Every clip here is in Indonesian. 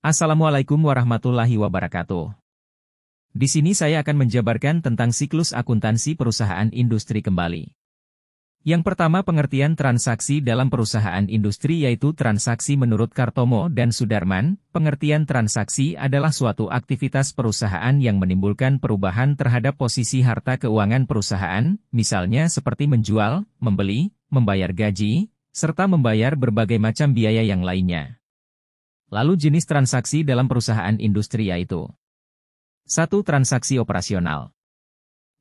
Assalamualaikum warahmatullahi wabarakatuh. Di sini saya akan menjabarkan tentang siklus akuntansi perusahaan industri kembali. Yang pertama, pengertian transaksi dalam perusahaan industri yaitu transaksi menurut Kartomo dan Sudarman. Pengertian transaksi adalah suatu aktivitas perusahaan yang menimbulkan perubahan terhadap posisi harta keuangan perusahaan, misalnya seperti menjual, membeli, membayar gaji, serta membayar berbagai macam biaya yang lainnya. Lalu jenis transaksi dalam perusahaan industri yaitu 1. Transaksi operasional.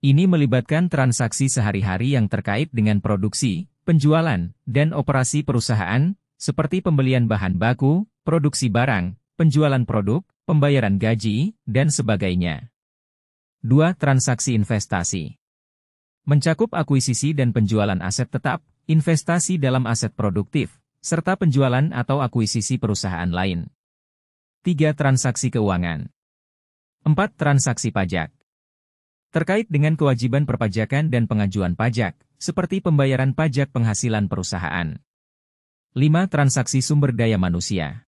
Ini melibatkan transaksi sehari-hari yang terkait dengan produksi, penjualan, dan operasi perusahaan, seperti pembelian bahan baku, produksi barang, penjualan produk, pembayaran gaji, dan sebagainya. 2. Transaksi investasi. Mencakup akuisisi dan penjualan aset tetap, investasi dalam aset produktif, serta penjualan atau akuisisi perusahaan lain. 3. Transaksi keuangan. 4. Transaksi pajak. Terkait dengan kewajiban perpajakan dan pengajuan pajak, seperti pembayaran pajak penghasilan perusahaan. 5. Transaksi sumber daya manusia.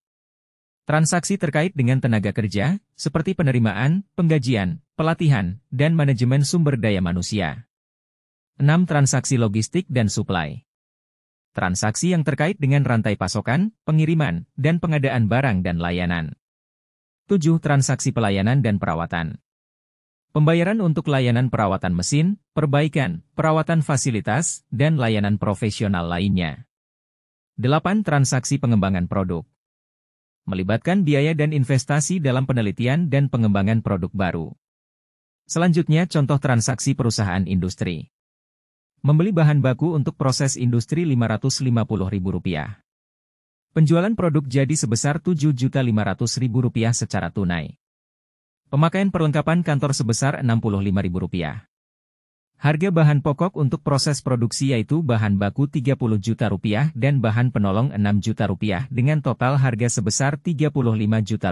Transaksi terkait dengan tenaga kerja, seperti penerimaan, penggajian, pelatihan, dan manajemen sumber daya manusia. 6. Transaksi logistik dan suplai. Transaksi yang terkait dengan rantai pasokan, pengiriman, dan pengadaan barang dan layanan. 7. Transaksi pelayanan dan perawatan. Pembayaran untuk layanan perawatan mesin, perbaikan, perawatan fasilitas, dan layanan profesional lainnya. 8. Transaksi pengembangan produk. Melibatkan biaya dan investasi dalam penelitian dan pengembangan produk baru. Selanjutnya contoh transaksi perusahaan industri. Membeli bahan baku untuk proses industri Rp550.000. Penjualan produk jadi sebesar Rp7.500.000 secara tunai. Pemakaian perlengkapan kantor sebesar Rp65.000. Harga bahan pokok untuk proses produksi yaitu bahan baku Rp30 juta dan bahan penolong Rp6 juta dengan total harga sebesar Rp35 juta.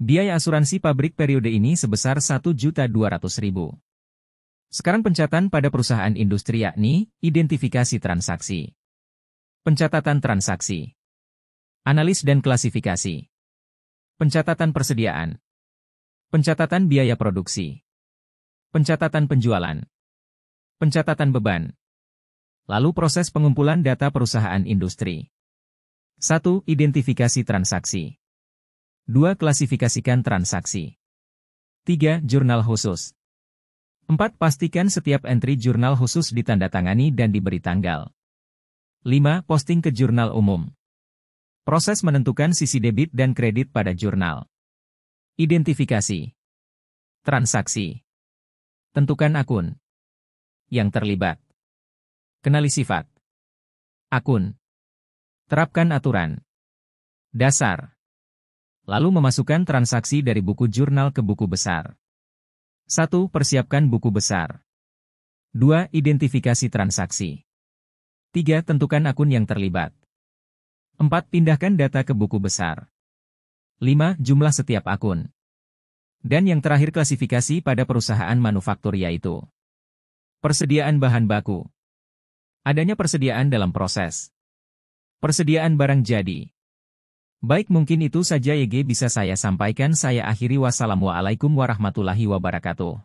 Biaya asuransi pabrik periode ini sebesar Rp1.200.000. Sekarang pencatatan pada perusahaan industri yakni, identifikasi transaksi. Pencatatan transaksi. Analis dan klasifikasi. Pencatatan persediaan. Pencatatan biaya produksi. Pencatatan penjualan. Pencatatan beban. Lalu proses pengumpulan data perusahaan industri. 1. Identifikasi transaksi. 2. Klasifikasikan transaksi. 3. Jurnal khusus. 4. Pastikan setiap entry jurnal khusus ditandatangani dan diberi tanggal. 5. Posting ke jurnal umum. Proses menentukan sisi debit dan kredit pada jurnal. Identifikasi. Transaksi. Tentukan akun yang terlibat. Kenali sifat akun. Terapkan aturan dasar. Lalu memasukkan transaksi dari buku jurnal ke buku besar. 1. Persiapkan buku besar. 2. Identifikasi transaksi. 3. Tentukan akun yang terlibat. 4. Pindahkan data ke buku besar. 5. Jumlah setiap akun. Dan yang terakhir klasifikasi pada perusahaan manufaktur yaitu persediaan bahan baku. Adanya persediaan dalam proses. Persediaan barang jadi. Baik, mungkin itu saja yang bisa saya sampaikan. Saya akhiri. Wassalamualaikum warahmatullahi wabarakatuh.